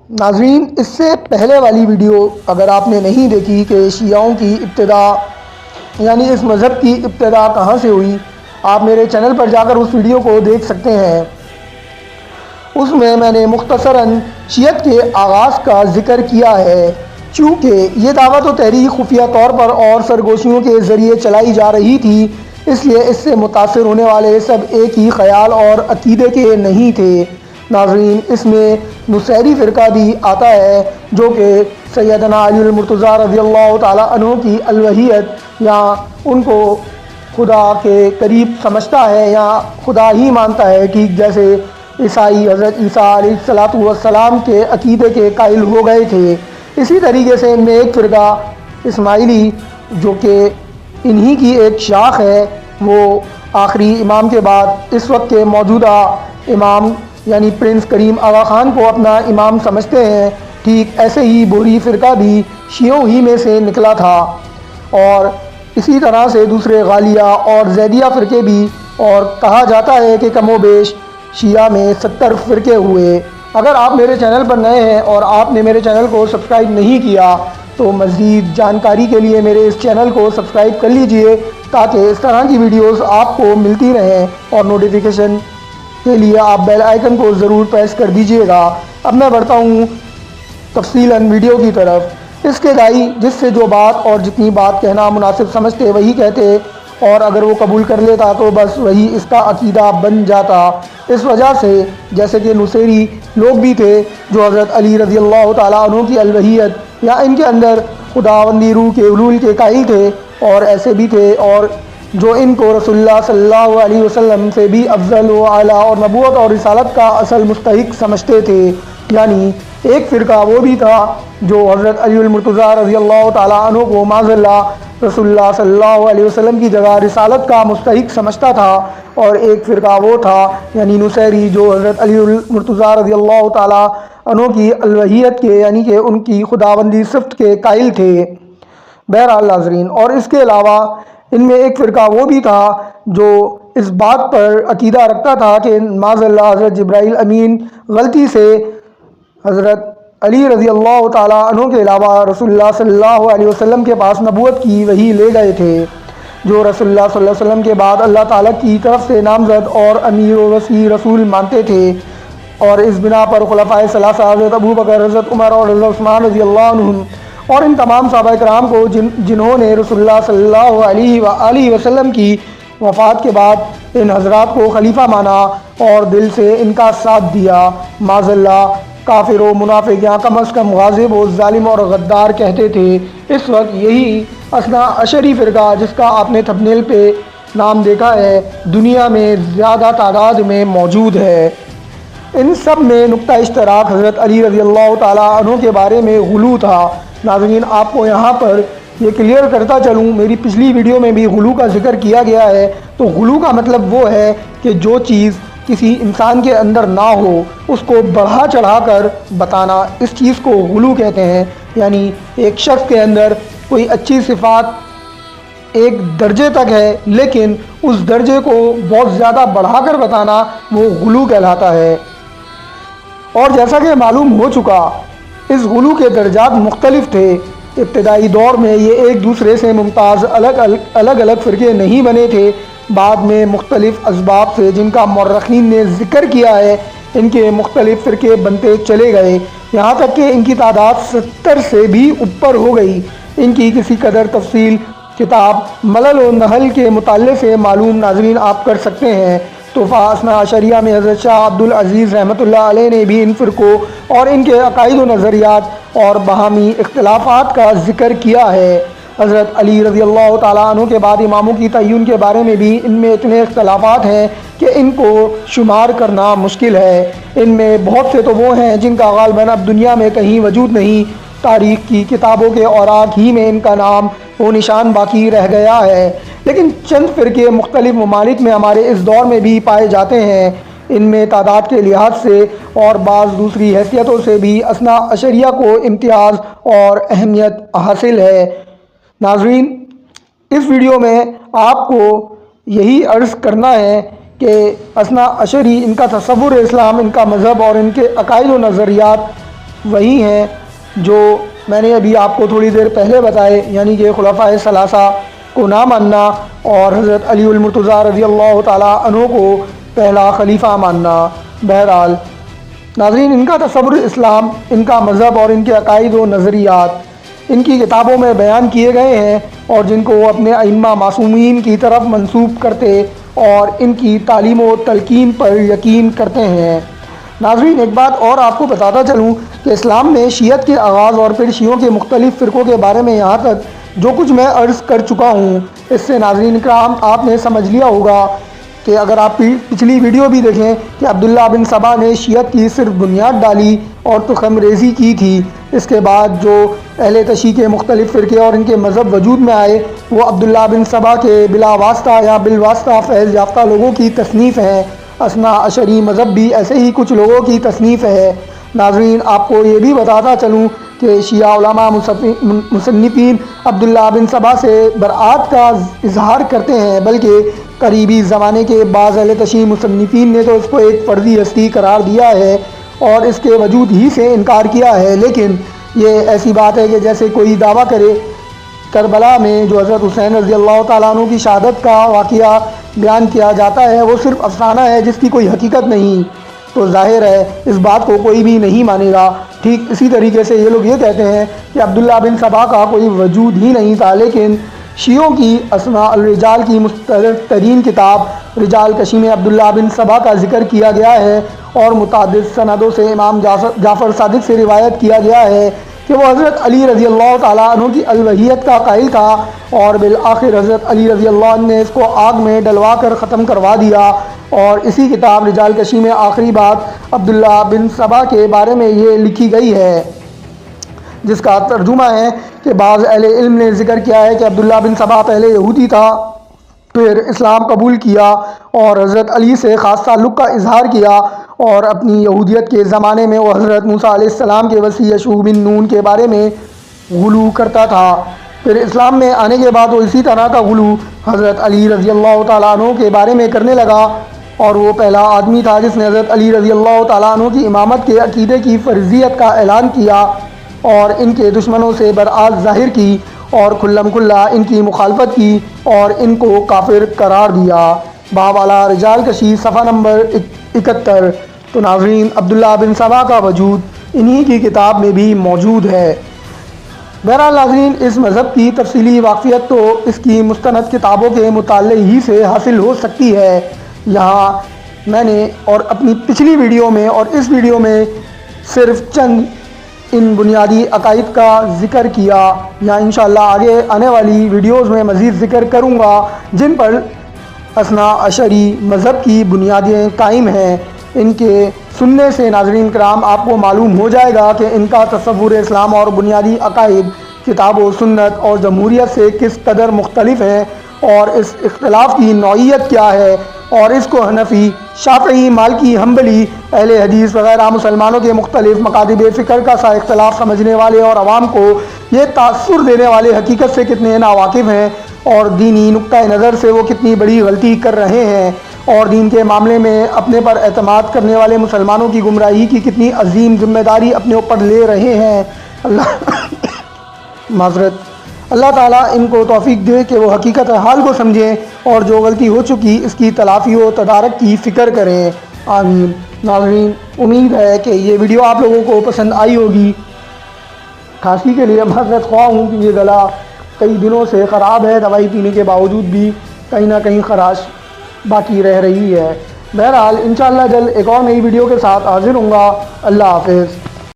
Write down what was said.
ناظرین، اس سے پہلے والی ویڈیو اگر آپ نے نہیں دیکھی کہ شیعوں کی ابتدا یعنی اس مذہب کی ابتدا کہاں سے ہوئی، آپ میرے چینل پر جا کر اس ویڈیو کو دیکھ سکتے ہیں۔ اس میں نے مختصراً شیعت کے آغاز کا ذکر کیا ہے۔ چونکہ یہ دعوت و تحریک خفیہ طور پر اور سرگوشیوں کے ذریعے چلائی جا رہی تھی، اس لیے اس سے متاثر ہونے والے سب ایک ہی خیال اور عقیدے کے نہیں تھے۔ ناظرین، اس میں نصیری فرقہ بھی آتا ہے جو کہ سیدنا علی المرتضیٰ رضی اللہ تعالیٰ عنہ کی الوہیت یا ان کو خدا کے قریب سمجھتا ہے یا خدا ہی مانتا ہے، ٹھیک جیسے عیسائی حضرت عیسیٰ علیہ السلام کے عقیدے کے قائل ہو گئے تھے۔ اسی طریقے سے ان میں ایک فرقہ اسماعیلی جو کہ انہی کی ایک شاخ ہے، وہ آخری امام کے بعد اس وقت کے موجودہ امام یعنی پرنس کریم آغا خان کو اپنا امام سمجھتے ہیں۔ ٹھیک ایسے ہی بوری فرقہ بھی شیعوں ہی میں سے نکلا تھا، اور اسی طرح سے دوسرے غالیہ اور زیدیہ فرقے بھی، اور کہا جاتا ہے کہ کم و بیش شیعہ میں 70 فرقے ہوئے۔ اگر آپ میرے چینل پر نئے ہیں اور آپ نے میرے چینل کو سبسکرائب نہیں کیا تو مزید جانکاری کے لیے میرے اس چینل کو سبسکرائب کر لیجئے، تاکہ اس طرح کی ویڈیوز آپ کو ملتی رہیں، اور نوٹیفیکیشن کے لیے آپ بیل آئیکن کو ضرور پریس کر دیجئے گا۔ اب میں بڑھتا ہوں تفصیلاً ویڈیو کی طرف۔ اس کے داعی جس سے جو بات اور جتنی بات کہنا مناسب سمجھتے وہی کہتے، اور اگر وہ قبول کر لیتا تو بس وہی اس کا عقیدہ بن جاتا۔ اس وجہ سے جیسے کہ نصیری لوگ بھی تھے جو حضرت علی رضی اللہ تعالیٰ عنہ کی الوہیت یا ان کے اندر خداوندی روح کے حلول کے قائل تھے، اور ایسے بھی تھے اور جو ان کو رسول اللہ صلی اللہ علیہ وسلم سے بھی افضل و اعلیٰ اور نبوت اور رسالت کا اصل مستحق سمجھتے تھے۔ یعنی ایک فرقہ وہ بھی تھا جو حضرت علی المرتضیٰ رضی اللہ تعالیٰ عنہ کو معاذ اللہ رسول اللہ صلی اللہ علیہ وسلم کی جگہ رسالت کا مستحق سمجھتا تھا، اور ایک فرقہ وہ تھا یعنی نصیری جو حضرت علی المرتضیٰ رضی اللہ تعالیٰ عنہ کی الوہیت کے یعنی کہ ان کی خداوندی صفت کے قائل تھے۔ بہرحال ناظرین، اور اس کے علاوہ ان میں ایک فرقہ وہ بھی تھا جو اس بات پر عقیدہ رکھتا تھا کہ معاذ اللہ حضرت جبرائیل امین غلطی سے حضرت علی رضی اللہ تعالیٰ عنہ کے علاوہ رسول اللہ صلی اللہ علیہ وسلم کے پاس نبوت کی وحی لے گئے تھے، جو رسول اللہ صلی اللہ علیہ وسلم کے بعد اللہ تعالیٰ کی طرف سے نامزد اور امیر و وسیع رسول مانتے تھے۔ اور اس بنا پر خلفائے ثلاثہ حضرت ابو بکر، حضرت عمر اور حضرت عثمان رضی اللہ عنہم اور ان تمام صحابہ کرام کو جنہوں نے رسول اللہ صلی اللہ علیہ وآلہ وسلم کی وفات کے بعد ان حضرات کو خلیفہ مانا اور دل سے ان کا ساتھ دیا، معاذ اللہ کافر و منافق یا کم از کم غاضب و ظالم اور غدار کہتے تھے۔ اس وقت یہی اثنا عشری فرقہ جس کا آپ نے تھمبنیل پہ نام دیکھا ہے، دنیا میں زیادہ تعداد میں موجود ہے۔ ان سب میں نقطہ اشتراک حضرت علی رضی اللہ تعالیٰ عنہ کے بارے میں غلو تھا۔ ناظرین، آپ کو یہاں پر یہ کلیئر کرتا چلوں، میری پچھلی ویڈیو میں بھی غلو کا ذکر کیا گیا ہے، تو غلو کا مطلب وہ ہے کہ جو چیز کسی انسان کے اندر نہ ہو اس کو بڑھا چڑھا کر بتانا، اس چیز کو غلو کہتے ہیں۔ یعنی ایک شخص کے اندر کوئی اچھی صفات ایک درجے تک ہے، لیکن اس درجے کو بہت زیادہ بڑھا کر بتانا وہ غلو کہلاتا ہے۔ اور جیسا کہ معلوم ہو چکا، اس غلو کے درجات مختلف تھے۔ ابتدائی دور میں یہ ایک دوسرے سے ممتاز الگ الگ فرقے نہیں بنے تھے، بعد میں مختلف اسباب سے جن کا مورخین نے ذکر کیا ہے ان کے مختلف فرقے بنتے چلے گئے، یہاں تک کہ ان کی تعداد 70 سے بھی اوپر ہو گئی۔ ان کی کسی قدر تفصیل کتاب ملل و نحل کے مطالعے سے معلوم ناظرین آپ کر سکتے ہیں۔ تحفہ اثنا عشریہ میں حضرت شاہ عبد العزیز رحمۃ اللہ علیہ نے بھی ان فرقوں اور ان کے عقائد و نظریات اور باہمی اختلافات کا ذکر کیا ہے۔ حضرت علی رضی اللہ تعالیٰ عنہ کے بعد اماموں کی تعین کے بارے میں بھی ان میں اتنے اختلافات ہیں کہ ان کو شمار کرنا مشکل ہے۔ ان میں بہت سے تو وہ ہیں جن کا غالباً اب دنیا میں کہیں وجود نہیں، تاریخ کی کتابوں کے اوراق ہی میں ان کا نام و نشان باقی رہ گیا ہے، لیکن چند فرقے مختلف ممالک میں ہمارے اس دور میں بھی پائے جاتے ہیں۔ ان میں تعداد کے لحاظ سے اور بعض دوسری حیثیتوں سے بھی اثنا عشریہ کو امتیاز اور اہمیت حاصل ہے۔ ناظرین، اس ویڈیو میں آپ کو یہی عرض کرنا ہے کہ اثنا عشری ان کا تصور اسلام، ان کا مذہب اور ان کے عقائد و نظریات وہی ہیں جو میں نے ابھی آپ کو تھوڑی دیر پہلے بتائے، یعنی کہ خلفائے ثلاثہ کو نہ ماننا اور حضرت علی المرتضیٰ رضی اللہ تعالیٰ عنہ کو پہلا خلیفہ ماننا۔ بہرحال ناظرین، ان کا تصور اسلام، ان کا مذہب اور ان کے عقائد و نظریات ان کی کتابوں میں بیان کیے گئے ہیں، اور جن کو وہ اپنے ائمہ معصومین کی طرف منسوب کرتے اور ان کی تعلیم و تلقین پر یقین کرتے ہیں۔ ناظرین، ایک بات اور آپ کو بتاتا چلوں کہ اسلام میں شیعت کے آغاز اور پھر شیعوں کے مختلف فرقوں کے بارے میں یہاں تک جو کچھ میں عرض کر چکا ہوں، اس سے ناظرین کرام آپ نے سمجھ لیا ہوگا کہ اگر آپ پچھلی ویڈیو بھی دیکھیں کہ عبداللہ بن سبا نے شیعت کی صرف بنیاد ڈالی اور تخم ریزی کی تھی، اس کے بعد جو اہل تشیع کے مختلف فرقے اور ان کے مذہب وجود میں آئے وہ عبداللہ بن سبا کے بلا واسطہ یا بالواسطہ فیض یافتہ لوگوں کی تصنیف ہیں۔ اثنا عشری مذہب بھی ایسے ہی کچھ لوگوں کی تصنیف ہے۔ ناظرین، آپ کو یہ بھی بتاتا چلوں کہ شیعہ علماء مصنفین عبداللہ بن سبا سے برآت کا اظہار کرتے ہیں، بلکہ قریبی زمانے کے بعض اہل تشیع مصنفین نے تو اس کو ایک فرضی ہستی قرار دیا ہے اور اس کے وجود ہی سے انکار کیا ہے۔ لیکن یہ ایسی بات ہے کہ جیسے کوئی دعویٰ کرے کربلا میں جو حضرت حسین رضی اللہ تعالیٰ عنہ کی شہادت کا واقعہ بیان کیا جاتا ہے وہ صرف افسانہ ہے جس کی کوئی حقیقت نہیں، تو ظاہر ہے اس بات کو کوئی بھی نہیں مانے گا۔ ٹھیک اسی طریقے سے یہ لوگ یہ کہتے ہیں کہ عبداللہ بن سبا کا کوئی وجود ہی نہیں تھا، لیکن شیعوں کی اسماء الرجال کی مستند ترین کتاب رجال کشی میں عبداللہ بن سبا کا ذکر کیا گیا ہے، اور متعدد سندوں سے امام جعفر صادق سے روایت کیا گیا ہے کہ وہ حضرت علی رضی اللہ تعالیٰ عنہ کی الوہیت کا قائل تھا، اور بالآخر حضرت علی رضی اللہ عنہ نے اس کو آگ میں ڈلوا کر ختم کروا دیا۔ اور اسی کتاب رجال کشی میں آخری بات عبداللہ بن سبا کے بارے میں یہ لکھی گئی ہے، جس کا ترجمہ ہے کہ بعض اہل علم نے ذکر کیا ہے کہ عبداللہ بن سبا پہلے یہودی تھا، پھر اسلام قبول کیا اور حضرت علی سے خاص تعلق کا اظہار کیا، اور اپنی یہودیت کے زمانے میں وہ حضرت موسیٰ علیہ السلام کے وصی یشوع بن نون کے بارے میں غلو کرتا تھا۔ پھر اسلام میں آنے کے بعد وہ اسی طرح کا غلو حضرت علی رضی اللہ تعالیٰ عنہ کے بارے میں کرنے لگا، اور وہ پہلا آدمی تھا جس نے حضرت علی رضی اللہ تعالیٰ عنہ کی امامت کے عقیدے کی فرضیت کا اعلان کیا اور ان کے دشمنوں سے برآت ظاہر کی اور کھلم کھلا ان کی مخالفت کی اور ان کو کافر قرار دیا۔ باوالا رجال کشی صفحہ نمبر 71۔ تو ناظرین، عبداللہ بن سبا کا وجود انہی کی کتاب میں بھی موجود ہے۔ بہرحال ناظرین، اس مذہب کی تفصیلی واقفیت تو اس کی مستند کتابوں کے مطالعے ہی سے حاصل ہو سکتی ہے۔ یہاں میں نے اور اپنی پچھلی ویڈیو میں اور اس ویڈیو میں صرف چند ان بنیادی عقائد کا ذکر کیا، یا انشاءاللہ آگے آنے والی ویڈیوز میں مزید ذکر کروں گا جن پر اثنا عشری مذہب کی بنیادیں قائم ہیں۔ ان کے سننے سے ناظرین کرام آپ کو معلوم ہو جائے گا کہ ان کا تصور اسلام اور بنیادی عقائد کتاب و سنت اور جمہوریت سے کس قدر مختلف ہیں، اور اس اختلاف کی نوعیت کیا ہے، اور اس کو حنفی، شافعی، مالکی، حنبلی، اہل حدیث وغیرہ مسلمانوں کے مختلف مکاتب فکر کا سا اختلاف سمجھنے والے اور عوام کو یہ تاثر دینے والے حقیقت سے کتنے ناواقف ہیں، اور دینی نقطہ نظر سے وہ کتنی بڑی غلطی کر رہے ہیں، اور دین کے معاملے میں اپنے پر اعتماد کرنے والے مسلمانوں کی گمراہی کی کتنی عظیم ذمہ داری اپنے اوپر لے رہے ہیں۔ اللہ تعالیٰ ان کو توفیق دے کہ وہ حقیقت حال کو سمجھیں اور جو غلطی ہو چکی اس کی تلافی و تدارک کی فکر کریں۔ آمین۔ ناظرین، امید ہے کہ یہ ویڈیو آپ لوگوں کو پسند آئی ہوگی۔ کھانسی کے لیے معذرت خواہ ہوں کہ یہ گلا کئی دنوں سے خراب ہے، دوائی پینے کے باوجود بھی کہیں نہ کہیں خراش باقی رہ رہی ہے۔ بہرحال انشاءاللہ جلد ایک اور نئی ویڈیو کے ساتھ حاضر ہوں گا۔ اللہ حافظ۔